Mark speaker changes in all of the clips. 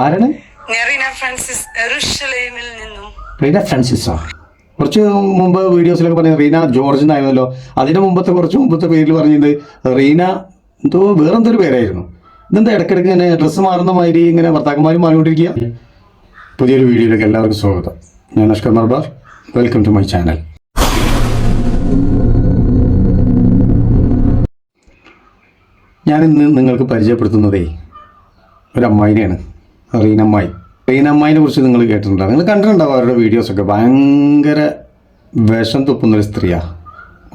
Speaker 1: ആരാണ്? റീന ഫ്രാൻസിസോ? കുറച്ച് മുമ്പ് വീഡിയോസിലൊക്കെ പറഞ്ഞത് റീന ജോർജ് എന്നായിരുന്നല്ലോ. അതിന് കുറച്ച് മുമ്പത്തെ പേരിൽ പറഞ്ഞത് റീന എന്തോ വേറെന്തൊരു പേരായിരുന്നു. ഇതെന്താ ഇടയ്ക്കിടയ്ക്ക് ഇങ്ങനെ ഡ്രസ്സ് മാറുന്ന മാതിരി ഇങ്ങനെ ഭർത്താക്കന്മാരും മാറിക്കൊണ്ടിരിക്കുക? പുതിയൊരു വീഡിയോയിലേക്ക് എല്ലാവർക്കും സ്വാഗതം. ഞാൻ Ashkar Marbar. Welcome to my channel. ഞാനിന്ന് നിങ്ങൾക്ക് പരിചയപ്പെടുത്തുന്നതേ ഒരു അമ്മായിനെയാണ്, റീനമ്മായി. റീനമ്മായിനെ കുറിച്ച് നിങ്ങൾ കേട്ടിട്ടുണ്ടാവും, നിങ്ങൾ കണ്ടിട്ടുണ്ടാവും അവരുടെ വീഡിയോസൊക്കെ. ഭയങ്കര വിഷം തുപ്പുന്നൊരു സ്ത്രീയാണ്.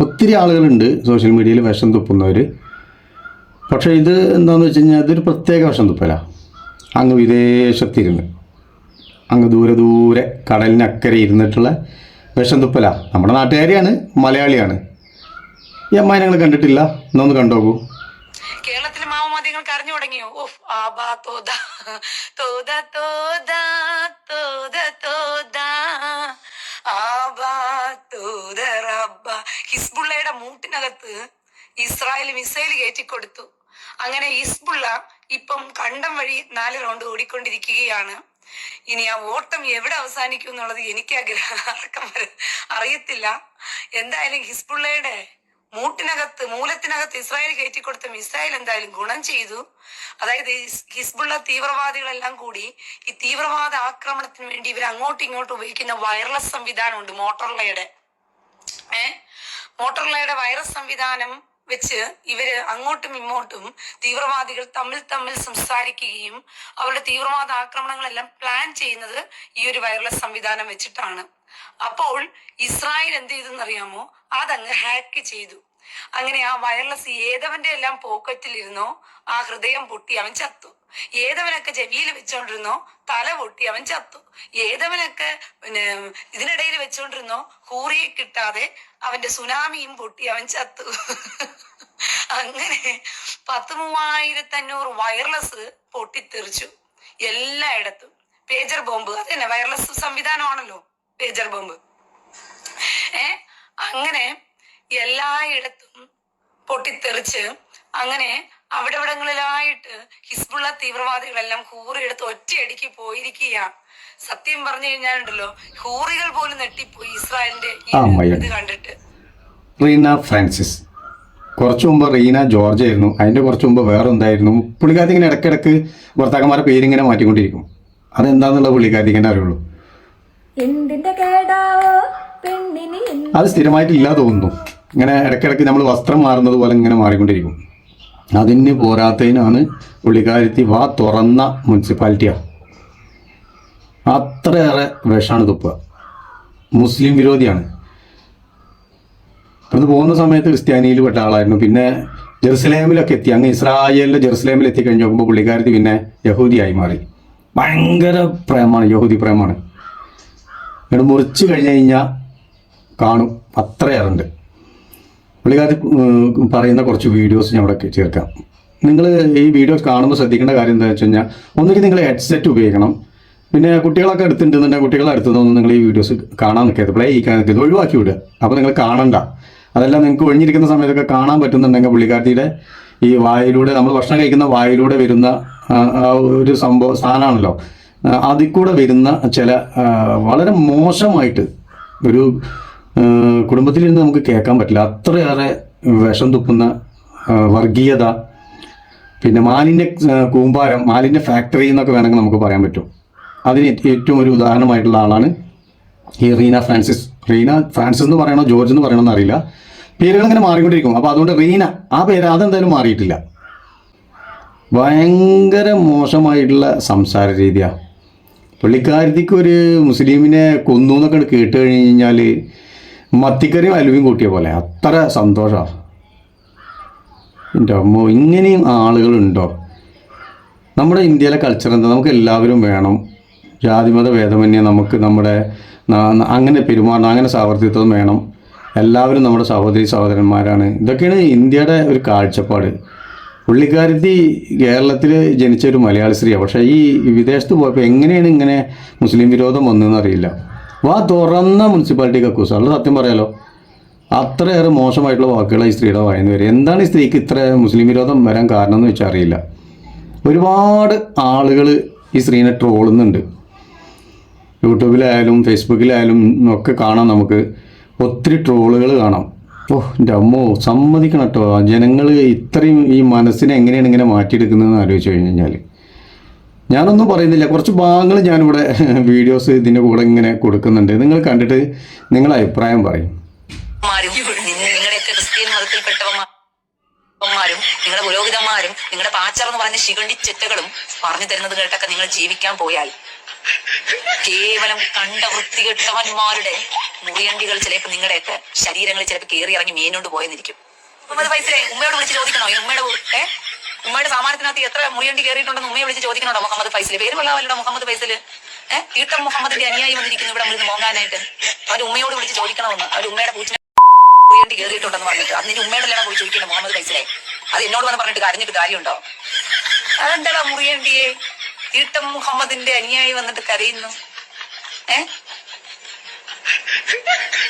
Speaker 1: ഒത്തിരി ആളുകളുണ്ട് സോഷ്യൽ മീഡിയയിൽ വിഷം തുപ്പുന്നവർ. പക്ഷേ ഇത് എന്താണെന്ന് വെച്ച് കഴിഞ്ഞാൽ ഇതൊരു പ്രത്യേക വിഷം തുപ്പലാണ്. അങ്ങ് വിദേശത്തിരുന്ന് അങ്ങ് ദൂരെ കടലിനക്കരെ ഇരുന്നിട്ടുള്ള വിഷം തുപ്പലാണ്. നമ്മുടെ നാട്ടുകാരിയാണ്, മലയാളിയാണ്. ഈ അമ്മായി നിങ്ങൾ കണ്ടിട്ടില്ല? എന്നൊന്ന് കണ്ടോക്കൂ.
Speaker 2: കേരളത്തിലെ മാവമാധ്യമങ്ങൾക്ക് അറിഞ്ഞു തുടങ്ങിയോ? ഹിസ്ബുള്ളയുടെ മൂട്ടിനകത്ത് ഇസ്രായേൽ മിസൈൽ കയറ്റിക്കൊടുത്തു. അങ്ങനെ ഹിസ്ബുള്ള ഇപ്പം കണ്ടം വഴി 4 റൗണ്ട് ഓടിക്കൊണ്ടിരിക്കുകയാണ്. ഇനി ആ ഓട്ടം എവിടെ അവസാനിക്കും എന്നുള്ളത് എനിക്ക് അറിയത്തില്ല. എന്തായാലും ഹിസ്ബുള്ളയുടെ മൂലത്തിനകത്ത് ഇസ്രായേൽ കയറ്റിക്കൊടുത്ത മിസൈൽ എന്തായാലും ഗുണം ചെയ്തു. അതായത് ഹിസ്ബുള്ള തീവ്രവാദികളെല്ലാം കൂടി ഈ തീവ്രവാദ ആക്രമണത്തിന് വേണ്ടി ഇവർ അങ്ങോട്ടും ഇങ്ങോട്ടും ഉപയോഗിക്കുന്ന വയർലെസ് സംവിധാനമുണ്ട്, മോട്ടോർലയുടെ വൈറസ് സംവിധാനം വെച്ച് ഇവര് അങ്ങോട്ടും ഇങ്ങോട്ടും തീവ്രവാദികൾ തമ്മിൽ സംസാരിക്കുകയും അവരുടെ തീവ്രവാദ ആക്രമണങ്ങളെല്ലാം പ്ലാൻ ചെയ്യുന്നത് ഈ ഒരു വയർലെസ് സംവിധാനം വെച്ചിട്ടാണ്. അപ്പോൾ ഇസ്രായേൽ എന്ത് ചെയ്തെന്നറിയാമോ? അതങ്ങ് ഹാക്ക് ചെയ്തു. അങ്ങനെ ആ വയർലെസ് ഏതവന്റെ എല്ലാം പോക്കറ്റിലിരുന്നോ ആ ഹൃദയം പൊട്ടി അവൻ ചത്തു. ഏതവനൊക്കെ ചെവിയിൽ വെച്ചോണ്ടിരുന്നോ തല പൊട്ടി അവൻ ചത്തു. ഏതവനൊക്കെ ഇതിനിടയിൽ വെച്ചോണ്ടിരുന്നോ ഹൂറിയെ കിട്ടാതെ അവന്റെ സുനാമിയും പൊട്ടി അവൻ ചത്തു. അങ്ങനെ 10,3500 വയർലെസ് പൊട്ടിത്തെറിച്ചു എല്ലായിടത്തും. പേജർ ബോംബ്, അത് തന്നെ വയർലെസ് സംവിധാനമാണല്ലോ പേജർ ബോംബ്. അങ്ങനെ എല്ലായിടത്തും പൊട്ടിത്തെറിച്ച് അങ്ങനെ അവിടെവിടങ്ങളിലായിട്ട് ഹിസ്ബുള്ള തീവ്രവാദികളെല്ലാം ഹൂറിയെടുത്ത് ഒറ്റയടിക്ക് പോയിരിക്കുകയാണ്. സത്യം പറഞ്ഞു കഴിഞ്ഞാലുണ്ടല്ലോ, ഹൂറികൾ പോലും നെട്ടിപ്പോയി ഇസ്രായേലിന്റെ ഇത് കണ്ടിട്ട്.
Speaker 1: റീന ഫ്രാൻസിസ്, കുറച്ചു മുമ്പ് റീന ജോർജ് ആയിരുന്നു. അതിന്റെ കുറച്ചു മുമ്പ് വേറെ എന്തായിരുന്നു? പുള്ളിക്കാരി ഇങ്ങനെ ഇടയ്ക്കിടയ്ക്ക് ഭർത്താക്കന്മാരുടെ പേരിങ്ങനെ മാറ്റിക്കൊണ്ടിരിക്കും. അതെന്താന്നുള്ള പുള്ളിക്കാരി ഇങ്ങനെ അറിയുള്ളൂ. അത് സ്ഥിരമായിട്ടില്ല തോന്നുന്നു. ഇങ്ങനെ ഇടയ്ക്കിടയ്ക്ക് നമ്മൾ വസ്ത്രം മാറുന്നത് പോലെ ഇങ്ങനെ മാറിക്കൊണ്ടിരിക്കും. അതിന് പോരാത്തതിനാണ് പുള്ളിക്കാരത്തി വാ തുറന്ന മുനിസിപ്പാലിറ്റിയാണ്. അത്രയേറെ വിഷമാണ് തുപ്പുക. മുസ്ലിം വിരോധിയാണ്. അത് പോകുന്ന സമയത്ത് ക്രിസ്ത്യാനിയിൽ പെട്ട ആളായിരുന്നു. പിന്നെ ജെറുസലേമിലൊക്കെ എത്തി, അങ്ങ് ഇസ്രായേലിലെ ജെറുസലേമിൽ എത്തിക്കഴിഞ്ഞ് നോക്കുമ്പോൾ പുള്ളിക്കാരത്തി പിന്നെ യഹൂദിയായി മാറി. ഭയങ്കര പ്രേമാണ്, യഹൂദി പ്രേമാണ്. ഇവിടെ മുറിച്ച് കഴിഞ്ഞ് കഴിഞ്ഞാൽ കാണും, അത്രയേറുണ്ട്. പുള്ളിക്കാരത്തി പറയുന്ന കുറച്ച് വീഡിയോസ് ഞാൻ അവിടെ ചേർക്കാം. നിങ്ങൾ ഈ വീഡിയോസ് കാണുമ്പോൾ ശ്രദ്ധിക്കേണ്ട കാര്യം എന്താണെന്ന് വെച്ച് കഴിഞ്ഞാൽ, ഒന്നുകിൽ നിങ്ങൾ ഹെഡ്സെറ്റ് ഉപയോഗിക്കണം. പിന്നെ കുട്ടികളൊക്കെ അടുത്തുണ്ടെന്നുണ്ടെങ്കിൽ കുട്ടികളെ അടുത്തതൊന്നും നിങ്ങൾ ഈ വീഡിയോസ് കാണാൻ നിൽക്കരുത്, പ്ലേ ചെയ്യിക്കാൻ നിൽക്കരുത്, ഒഴിവാക്കി വിടുക. അപ്പോൾ നിങ്ങൾ കാണണ്ട. അതെല്ലാം നിങ്ങൾക്ക് ഒഴിഞ്ഞിരിക്കുന്ന സമയത്തൊക്കെ കാണാൻ പറ്റുന്നുണ്ടെങ്കിൽ പുള്ളിക്കാരത്തിയുടെ ഈ വായിലൂടെ, നമ്മൾ ഭക്ഷണം കഴിക്കുന്ന വായിലൂടെ വരുന്ന ഒരു സ്ഥാനമാണല്ലോ, അതിൽ കൂടെ വരുന്ന ചില വളരെ മോശമായിട്ട് ഒരു കുടുംബത്തിലിരുന്ന് നമുക്ക് കേൾക്കാൻ പറ്റില്ല. അത്രയേറെ വിഷം തുപ്പുന്ന വർഗീയത, പിന്നെ മാലിന്യ കൂമ്പാരം, മാലിന്യ ഫാക്ടറി എന്നൊക്കെ വേണമെങ്കിൽ നമുക്ക് പറയാൻ പറ്റും. അതിന് ഏറ്റവും ഒരു ഉദാഹരണമായിട്ടുള്ള ആളാണ് ഈ റീന ഫ്രാൻസിസ്. റീന ഫ്രാൻസിസ് എന്ന് പറയണോ ജോർജ് എന്ന് പറയണമെന്ന് അറിയില്ല. പേരുകൾ ഇങ്ങനെ മാറിക്കൊണ്ടിരിക്കും. അപ്പോൾ അതുകൊണ്ട് റീന ആ പേര് അതെന്തായാലും മാറിയിട്ടില്ല. ഭയങ്കര മോശമായിട്ടുള്ള സംസാര രീതിയാണ്. പുള്ളിക്കാരത്തിക്ക് ഒരു മുസ്ലിമിനെ കൊന്നു എന്നൊക്കെ കേട്ട് കഴിഞ്ഞാൽ മത്തിക്കറിയും അലുവയും കൂട്ടിയ പോലെ അത്ര സന്തോഷമാണ്. എൻ്റെ അമ്മോ, ഇങ്ങനെയും ആളുകളുണ്ടോ? നമ്മുടെ ഇന്ത്യയിലെ കൾച്ചർ എന്താ? നമുക്ക് എല്ലാവരും വേണം, ജാതിമത ഭേദമന്യേ നമുക്ക് നമ്മുടെ അങ്ങനെ പെരുമാറണം, അങ്ങനെ സഹവർത്തിത്വം വേണം, എല്ലാവരും നമ്മുടെ സഹോദരി സഹോദരന്മാരാണ്. ഇതൊക്കെയാണ് ഇന്ത്യയുടെ ഒരു കാഴ്ചപ്പാട്. പുള്ളിക്കാരത്തി കേരളത്തിൽ ജനിച്ച ഒരു മലയാളി സ്ത്രീയാണ്. പക്ഷേ ഈ വിദേശത്ത് പോയപ്പോൾ എങ്ങനെയാണ് ഇങ്ങനെ മുസ്ലിം വിരോധം വന്നതെന്ന് അറിയില്ല. വാ തുറന്ന മുനിസിപ്പാലിറ്റി കക്കൂസ്. അത് സത്യം പറയാലോ, അത്രയേറെ മോശമായിട്ടുള്ള വാക്കുകൾ ഈ സ്ത്രീയുടെ വായന്ന് വരും. എന്താണ് ഈ സ്ത്രീക്ക് ഇത്ര മുസ്ലിം വിരോധം വരാൻ കാരണം എന്ന് വെച്ചാൽ അറിയില്ല. ഒരുപാട് ആളുകൾ ഈ സ്ത്രീനെ ട്രോളുന്നുണ്ട്. യൂട്യൂബിലായാലും ഫേസ്ബുക്കിലായാലും ഒക്കെ കാണാം, നമുക്ക് ഒത്തിരി ട്രോളുകൾ കാണാം. എൻ്റെ അമ്മോ, സമ്മതിക്കണം കേട്ടോ. ജനങ്ങൾ ഇത്രയും ഈ മനസ്സിനെ എങ്ങനെയാണ് ഇങ്ങനെ മാറ്റിയെടുക്കുന്നതെന്ന് ആലോചിച്ച് കഴിഞ്ഞാൽ ഞാനൊന്നും പറയുന്നില്ല. കുറച്ച് ഭാഗങ്ങൾ ഞാനിവിടെ വീഡിയോസ് ഇതിൻ്റെ കൂടെ ഇങ്ങനെ കൊടുക്കുന്നുണ്ട്. നിങ്ങൾ കണ്ടിട്ട് നിങ്ങളുടെ അഭിപ്രായം പറയും.
Speaker 2: നിങ്ങളുടെയൊക്കെ ക്രിസ്ത്യൻ മതത്തിൽപ്പെട്ടവന്മാരും നിങ്ങളുടെ പുരോഹിതന്മാരും നിങ്ങളുടെ പാച്ചർ എന്ന് പറയുന്ന ശിഖണ്ഡി ചെറ്റകളും പറഞ്ഞു തരുന്നത് കേട്ടൊക്കെ നിങ്ങൾ ജീവിക്കാൻ പോയാൽ കേവലം കണ്ട വൃത്തികെട്ടവന്മാരുടെ മുറിയണ്ടികൾ ചിലപ്പോൾ നിങ്ങളുടെയൊക്കെ ശരീരങ്ങളിൽ ചിലപ്പോൾ കയറി ഇറങ്ങി മീനോണ്ട് പോയെന്നിരിക്കും. മുഹമ്മദ് ഫൈസലെ ഉമ്മയോട് വിളിച്ച് ചോദിക്കണോ? ഉമ്മയുടെ സാമാനത്തിനകത്ത് എത്ര മുറിയണ്ടി കയറിയിട്ടുണ്ടെന്ന് ഉമ്മയെ വിളിച്ച് ചോദിക്കണോ? മുഹമ്മദ് ഫൈസല് പേര് കൊള്ളാമല്ലോ മുഹമ്മദ് ഫൈസല്. തീട്ടം മുഹമ്മദിന്റെ അനുയായി വന്നിരിക്കുന്നു ഇവിടെ നമ്മൾ മോങ്ങാനായിട്ട്. അവർ ഉമ്മയോട് വിളിച്ച് ചോദിക്കണമെന്ന്. അവർ ഉമ്മയുടെ പൂച്ചിനെ മുറിയണ്ടി കയറിയിട്ടുണ്ടെന്ന് പറഞ്ഞിട്ട് അത് നിന്റെ ഉമ്മയുടെ എല്ലാം പോയി ചോദിക്കണം മുഹമ്മദ് ഫൈസലെ. അത് എന്നോട് വന്ന് പറഞ്ഞിട്ട് കരഞ്ഞിട്ട് കാര്യമുണ്ടോ? അതെന്താ മുറിയണ്ടിയെ തീട്ടം മുഹമ്മദിന്റെ അനുയായി വന്നിട്ട് കരയുന്നു?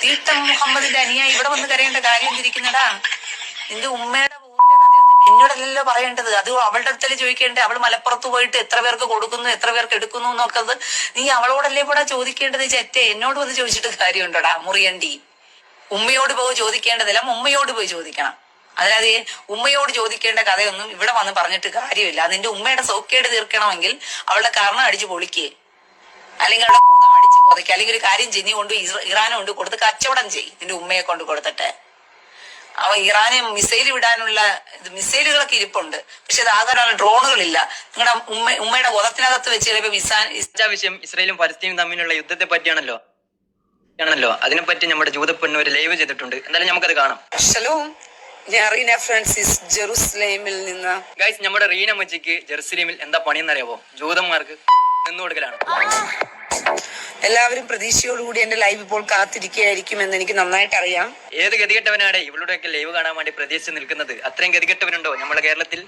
Speaker 2: തീട്ടം മുഹമ്മദിന്റെ അനുയായി ഇവിടെ വന്ന് കരയേണ്ട കാര്യം എന്തിരിക്കുന്നടാ? നിന്റെ ഉമ്മയുടെ ഊരിന്റെ കഥയൊന്നും എന്നോടല്ലല്ലോ പറയേണ്ടത്. അത് അവളുടെ അടുത്തല്ലേ ചോദിക്കേണ്ടത്. അവൾ മലപ്പുറത്ത് പോയിട്ട് എത്ര പേർക്ക് കൊടുക്കുന്നു, എത്ര പേർക്ക് എടുക്കുന്നു എന്നൊക്കെ നീ അവളോടല്ലേ കൂടെ ചോദിക്കേണ്ടത്. ചെറ്റേ, എന്നോട് വന്ന് ചോദിച്ചിട്ട് കാര്യമുണ്ടോടാ മുറിയണ്ടി? ഉമ്മയോട് പോയി ചോദിക്കേണ്ടതില്ല, ഉമ്മയോട് പോയി ചോദിക്കണം. അതായത് ഉമ്മയോട് ചോദിക്കേണ്ട കഥയൊന്നും ഇവിടെ വന്ന് പറഞ്ഞിട്ട് കാര്യമില്ല. നിന്റെ ഉമ്മയുടെ സൗഖ്യേട് തീർക്കണമെങ്കിൽ അവളുടെ കർണം അടിച്ച് പൊളിക്കേ, അല്ലെങ്കിൽ അവളുടെ കുതം അടിച്ച് പുതയ്ക്കുക, അല്ലെങ്കിൽ ഒരു കാര്യം ചെയ്ത് കൊണ്ട് ഇറാനെ കൊണ്ട് കൊടുത്ത് കച്ചവടം ചെയ്യും. നിന്റെ ഉമ്മയെ കൊണ്ട് കൊടുത്തിട്ട് അവ ഇറാനെ മിസൈൽ വിടാനുള്ള മിസൈലുകളൊക്കെ ഇരിപ്പുണ്ട്. പക്ഷെ അത് ആകാനുള്ള ഡ്രോണുകളില്ല. നിങ്ങളുടെ ഉമ്മയുടെ കുതത്തിനകത്ത് വെച്ച് ചിലപ്പോൾ
Speaker 3: വിഷയം ഇസ്രായേലും പലസ്തീനും തമ്മിലുള്ള യുദ്ധത്തെ പറ്റിയാണല്ലോ. അതിനെപ്പറ്റി നമ്മുടെ ജൂതപ്പെണ്ണ് ഒരു ലൈവ് ചെയ്തിട്ടുണ്ട്. എന്തായാലും നമുക്കത് കാണാം.
Speaker 2: ഞാൻ റീന ഫ്രാൻസിസ് ജെറുസലേമിൽ നിന്ന്.
Speaker 3: ഗൈസ്, നമ്മുടെ റീന മച്ചിക്ക് ജെറുസലേമിൽ എന്താ പണിയെന്നറിയാവോ? ജൂതന്മാർക്ക് നിന്നുകൊടുക്കലാണ്.
Speaker 2: എല്ലാവരും പ്രതീക്ഷയോടുകൂടി എന്റെ ലൈവ് ഇപ്പോൾ കാത്തിരിക്കുകയായിരിക്കും എന്ന് എനിക്ക് നന്നായിട്ട് അറിയാം.
Speaker 3: ഏത് ഗതികെട്ടവനാണ് ഇവളുടെയൊക്കെ ലൈവ് കാണാൻ വേണ്ടി പ്രതീക്ഷിച്ച് നിൽക്കുന്നത്? അത്രയും ഗതികെട്ടവനുണ്ടോ നമ്മുടെ കേരളത്തിൽ?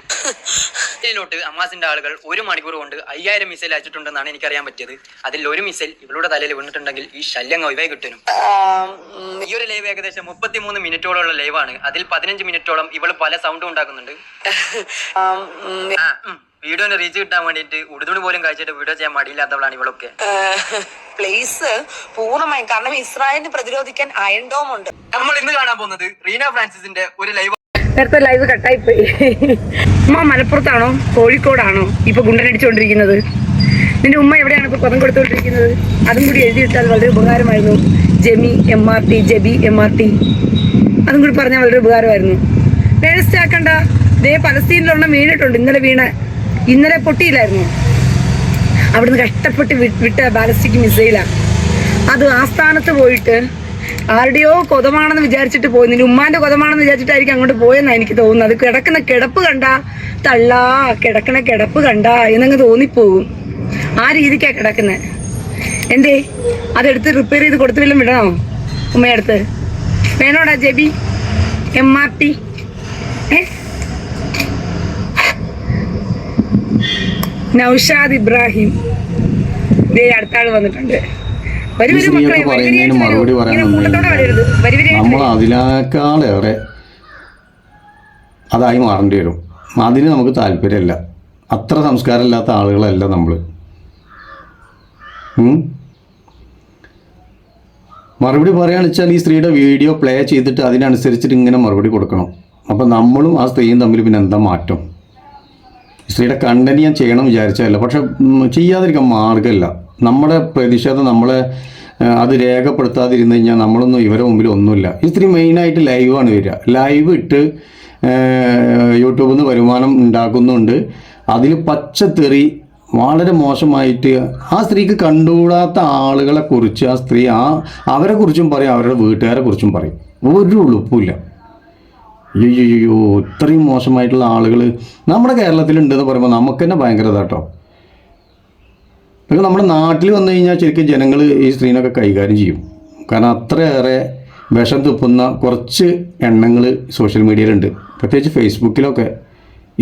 Speaker 3: ിലോട്ട് അമാസിന്റെ ആളുകൾ 1 മണിക്കൂർ കൊണ്ട് 5000 മിസൈൽ അയച്ചിട്ടുണ്ടെന്നാണ് എനിക്കറിയാൻ പറ്റിയത്. അതിൽ ഒരു മിസൈൽ ഇവളുടെ തലയിൽ വീണിട്ടുണ്ടെങ്കിൽ ഈ ശല്യം ഒഴിവായി കിട്ടും. ഈ ഒരു ലൈവ് ഏകദേശം 33 മിനിറ്റോളമുള്ള ലൈവാണ്. അതിൽ 15 മിനിറ്റോളം ഇവള് പല സൗണ്ടും ഉണ്ടാക്കുന്നുണ്ട്. വീഡിയോന് റീച്ച് കിട്ടാൻ വേണ്ടിയിട്ട് ഉടുതുണി പോലും കഴിച്ചിട്ട് വീഡിയോ ചെയ്യാൻ മടിയില്ലാത്തവളാണ് ഇവളൊക്കെ.
Speaker 2: പ്ലേസ് പൂർണ്ണമായും, കാരണം ഇസ്രായേലിന് പ്രതിരോധിക്കാൻ അയൺ ഡോം ഉണ്ട്.
Speaker 3: നമ്മൾ ഇന്ന് കാണാൻ പോകുന്നത് റീന ഫ്രാൻസിസിന്റെ ഒരു ലൈവ്.
Speaker 2: നേരത്തെ ലൈവ് കട്ടായി പോയി. ഉമ്മ മലപ്പുറത്താണോ കോഴിക്കോടാണോ ഇപ്പൊ ഗുണ്ടനടിച്ചുകൊണ്ടിരിക്കുന്നത്? നിന്റെ ഉമ്മ എവിടെയാണ് ഇപ്പൊ പദം കൊടുത്തുകൊണ്ടിരിക്കുന്നത്? അതും കൂടി എഴുതിയിട്ടാൽ വളരെ ഉപകാരമായിരുന്നു. ജെമി MRT, ജെബി MRT, അതും കൂടി പറഞ്ഞാൽ വളരെ ഉപകാരമായിരുന്നു. വേസ്റ്റ് ആക്കണ്ട. ദേ പലസ്തീനിലൊരെണ്ണം വീണിട്ടുണ്ട്. ഇന്നലെ പൊട്ടിയില്ലായിരുന്നു. അവിടുന്ന് കഷ്ടപ്പെട്ട് വിട്ട ബാലിസ്റ്റിക് മിസൈലാ. അത് ആസ്ഥാനത്ത് പോയിട്ട് ആരുടെയോ കൊതമാണെന്ന് വിചാരിച്ചിട്ട് പോയി. നിന്റെ ഉമ്മാന്റെ കൊതമാണെന്ന് വിചാരിച്ചിട്ടായിരിക്കും അങ്ങോട്ട് പോയെന്നാണ് എനിക്ക് തോന്നുന്നത്. അത് കിടക്കുന്ന കിടപ്പ് കണ്ടാ തള്ളാ, കിടക്കണ കിടപ്പ് കണ്ടാ എന്നങ്ങ് തോന്നിപ്പോകും. ആ രീതിക്കാ കിടക്കുന്നത്. എന്തേ അതെടുത്ത് റിപ്പയർ ചെയ്ത് കൊടുത്തു വല്ലതും വിടണോ ഉമ്മയടുത്ത്? വേണോടാ ജെബി MRT? നൗഷാദ് ഇബ്രാഹിം ദേ അടുത്ത ആള് വന്നിട്ടുണ്ട്.
Speaker 1: മറുപടി പറയാൻ നമ്മൾ അതിനേക്കാളേറെ അതായി മാറേണ്ടി വരും. അതിന് നമുക്ക് താല്പര്യമില്ല. അത്ര സംസ്കാരമില്ലാത്ത ആളുകളല്ല നമ്മൾ. മറുപടി പറയുകയാണെന്ന് വെച്ചാൽ ഈ സ്ത്രീയുടെ വീഡിയോ പ്ലേ ചെയ്തിട്ട് അതിനനുസരിച്ചിട്ട് ഇങ്ങനെ മറുപടി കൊടുക്കണം. അപ്പം നമ്മളും ആ സ്ത്രീയും തമ്മിൽ പിന്നെ എന്താ മാറ്റം? സ്ത്രീയുടെ കണ്ടന്റ് ഞാൻ ചെയ്യണം വിചാരിച്ചതല്ല, പക്ഷെ ചെയ്യാതിരിക്കാൻ മാർഗമില്ല. നമ്മുടെ പ്രതിഷേധം നമ്മളെ അത് രേഖപ്പെടുത്താതിരുന്നു കഴിഞ്ഞാൽ നമ്മളൊന്നും ഇവരെ മുമ്പിൽ ഒന്നുമില്ല. ഈ സ്ത്രീ മെയിനായിട്ട് ലൈവാണ് വരിക. ലൈവ് ഇട്ട് യൂട്യൂബിൽ നിന്ന് വരുമാനം ഉണ്ടാക്കുന്നുണ്ട്. അതിൽ പച്ചത്തെറി വളരെ മോശമായിട്ട് ആ സ്ത്രീക്ക് കണ്ടുകൂടാത്ത ആളുകളെ കുറിച്ച് ആ സ്ത്രീ അവരെ കുറിച്ചും പറയും, അവരുടെ വീട്ടുകാരെ കുറിച്ചും പറയും. ഒരു ഉളുപ്പില്ല. അയ്യോ, ഇത്രയും മോശമായിട്ടുള്ള ആളുകൾ നമ്മുടെ കേരളത്തിലുണ്ടെന്ന് പറയുമ്പോൾ നമുക്ക് തന്നെ ഭയങ്കര ഇതാട്ടോ. ഇതൊക്കെ നമ്മുടെ നാട്ടിൽ വന്നു കഴിഞ്ഞാൽ ശരിക്കും ജനങ്ങൾ ഈ സ്ത്രീനൊക്കെ കൈകാര്യം ചെയ്യും. കാരണം അത്രയേറെ വിഷം തുപ്പുന്ന കുറച്ച് എണ്ണങ്ങൾ സോഷ്യൽ മീഡിയയിലുണ്ട്, പ്രത്യേകിച്ച് ഫേസ്ബുക്കിലൊക്കെ.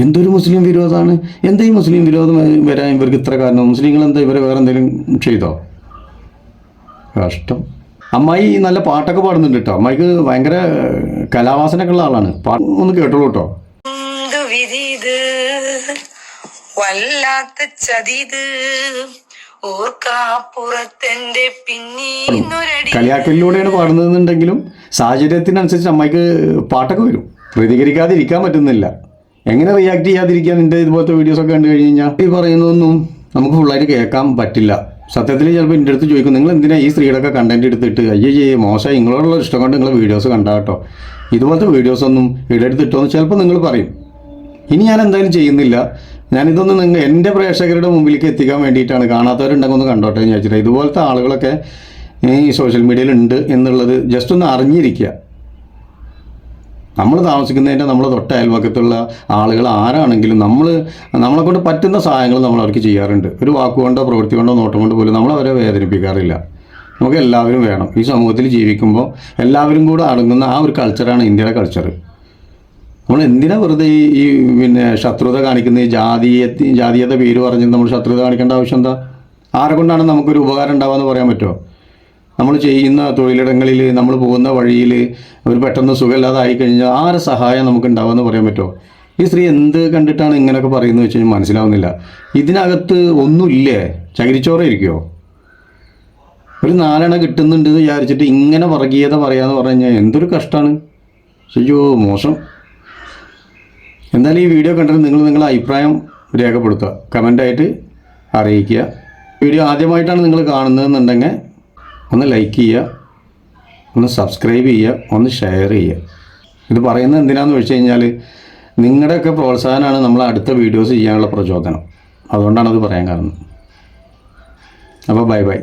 Speaker 1: എന്തൊരു മുസ്ലിം വിരോധമാണ്! എന്താ ഈ മുസ്ലിം വിരോധം വരാൻ ഇവർക്ക് ഇത്ര കാരണം? മുസ്ലിങ്ങൾ എന്താ ഇവരെ വേറെ എന്തെങ്കിലും ചെയ്തോ? കഷ്ടം. അമ്മായി നല്ല പാട്ടൊക്കെ പാടുന്നുണ്ട് കേട്ടോ. അമ്മായിക്ക് ഭയങ്കര കലാവാസനൊക്കെ ഉള്ള ആളാണ്. പാട്ട് ഒന്ന് കേട്ടോളൂ കേട്ടോ.
Speaker 2: വല്ലാത്ത ചതിത് ഓർക്കാപ്പുറത്തെന്റെ പിന്നീന്നൊരടി.
Speaker 1: കളിയാക്കലിലൂടെയാണ് പാടുന്നതെന്നുണ്ടെങ്കിലും സാഹചര്യത്തിനനുസരിച്ച് അമ്മയ്ക്ക് പാട്ടൊക്കെ വരും. പ്രതികരിക്കാതിരിക്കാൻ പറ്റുന്നില്ല. എങ്ങനെ റിയാക്ട് ചെയ്യാതിരിക്കാൻ നിന്റെ ഇതുപോലത്തെ വീഡിയോസൊക്കെ കണ്ടു കഴിഞ്ഞ് കഴിഞ്ഞാൽ ഈ പറയുന്നതൊന്നും നമുക്ക് ഫുള്ളായിട്ട് കേൾക്കാൻ പറ്റില്ല. സത്യത്തിൽ ചിലപ്പോൾ എൻ്റെ അടുത്ത് ചോദിക്കും, നിങ്ങൾ എന്തിനാ ഈ സ്ത്രീയുടെയൊക്കെ കണ്ടന്റ് എടുത്തിട്ട് അയ്യേ മോശം നിങ്ങളോടുള്ള ഇഷ്ടം കൊണ്ട് നിങ്ങൾ വീഡിയോസ് കണ്ടാട്ടോ, ഇതുപോലത്തെ വീഡിയോസൊന്നും ഇടെടുത്തിട്ടോന്ന് ചിലപ്പോൾ നിങ്ങൾ പറയും. ഇനി ഞാൻ എന്തായാലും ചെയ്യുന്നില്ല. ഞാനിതൊന്നും നിങ്ങൾ എൻ്റെ പ്രേക്ഷകരുടെ മുമ്പിലേക്ക് എത്തിക്കാൻ വേണ്ടിയിട്ടാണ്. കാണാത്തവരുണ്ടെങ്കിൽ ഒന്ന് കണ്ടോട്ടെ എന്ന് ചോദിച്ചിട്ട്. ഇതുപോലത്തെ ആളുകളൊക്കെ ഈ സോഷ്യൽ മീഡിയയിൽ ഉണ്ട് എന്നുള്ളത് ജസ്റ്റ് ഒന്ന് അറിഞ്ഞിരിക്കുക. നമ്മൾ താമസിക്കുന്നതിൻ്റെ നമ്മളെ തൊട്ട അയൽവക്കത്തുള്ള ആളുകൾ ആരാണെങ്കിലും നമ്മളെ കൊണ്ട് പറ്റുന്ന സഹായങ്ങൾ നമ്മൾ അവർക്ക് ചെയ്യാറുണ്ട്. ഒരു വാക്കുകൊണ്ടോ പ്രവൃത്തി കൊണ്ടോ നോട്ടം കൊണ്ട് പോലും നമ്മൾ അവരെ വേദനിപ്പിക്കാറില്ല. നമുക്ക് എല്ലാവരും വേണം. ഈ സമൂഹത്തിൽ ജീവിക്കുമ്പോൾ എല്ലാവരും കൂടെ അടങ്ങുന്ന ആ ഒരു കൾച്ചറാണ് ഇന്ത്യയുടെ കൾച്ചർ. നമ്മൾ എന്തിനാ വെറുതെ ഈ പിന്നെ ശത്രുത കാണിക്കുന്ന ഈ ജാതീയത പേര് പറഞ്ഞ് നമ്മൾ ശത്രുത കാണിക്കേണ്ട ആവശ്യം എന്താ? ആരെ കൊണ്ടാണ് നമുക്കൊരു ഉപകാരം ഉണ്ടാവുക പറയാൻ പറ്റുമോ? നമ്മൾ ചെയ്യുന്ന തൊഴിലിടങ്ങളിൽ, നമ്മൾ പോകുന്ന വഴിയിൽ ഒരു പെട്ടെന്ന് സുഖമില്ലാതായി കഴിഞ്ഞാൽ ആരെ സഹായം നമുക്ക് ഉണ്ടാവുമെന്ന് പറയാൻ പറ്റുമോ? ഈ സ്ത്രീ എന്ത് കണ്ടിട്ടാണ് ഇങ്ങനെയൊക്കെ പറയുന്നത് വെച്ച് കഴിഞ്ഞാൽ മനസ്സിലാവുന്നില്ല. ഇതിനകത്ത് ഒന്നുമില്ലേ? ചകിരിച്ചോറ ഇരിക്കുമോ? ഒരു 4 കിട്ടുന്നുണ്ട് എന്ന് വിചാരിച്ചിട്ട് ഇങ്ങനെ വർഗീയത പറയാന്ന് പറഞ്ഞു കഴിഞ്ഞാൽ എന്തൊരു കഷ്ടമാണ്. അയ്യോ മോശം. എന്തായാലും ഈ വീഡിയോ കണ്ടിട്ട് നിങ്ങളുടെ അഭിപ്രായം രേഖപ്പെടുത്തുക, കമൻ്റായിട്ട് അറിയിക്കുക. വീഡിയോ ആദ്യമായിട്ടാണ് നിങ്ങൾ കാണുന്നതെന്നുണ്ടെങ്കിൽ ഒന്ന് ലൈക്ക് ചെയ്യുക, ഒന്ന് സബ്സ്ക്രൈബ് ചെയ്യുക, ഒന്ന് ഷെയർ ചെയ്യുക. ഇത് പറയുന്നത് എന്തിനാണെന്ന് വെച്ച് കഴിഞ്ഞാൽ നിങ്ങളുടെയൊക്കെ പ്രോത്സാഹനമാണ് നമ്മൾ അടുത്ത വീഡിയോസ് ചെയ്യാനുള്ള പ്രചോദനം. അതുകൊണ്ടാണത് പറയാൻ കാരണം. അപ്പോൾ ബൈ ബൈ.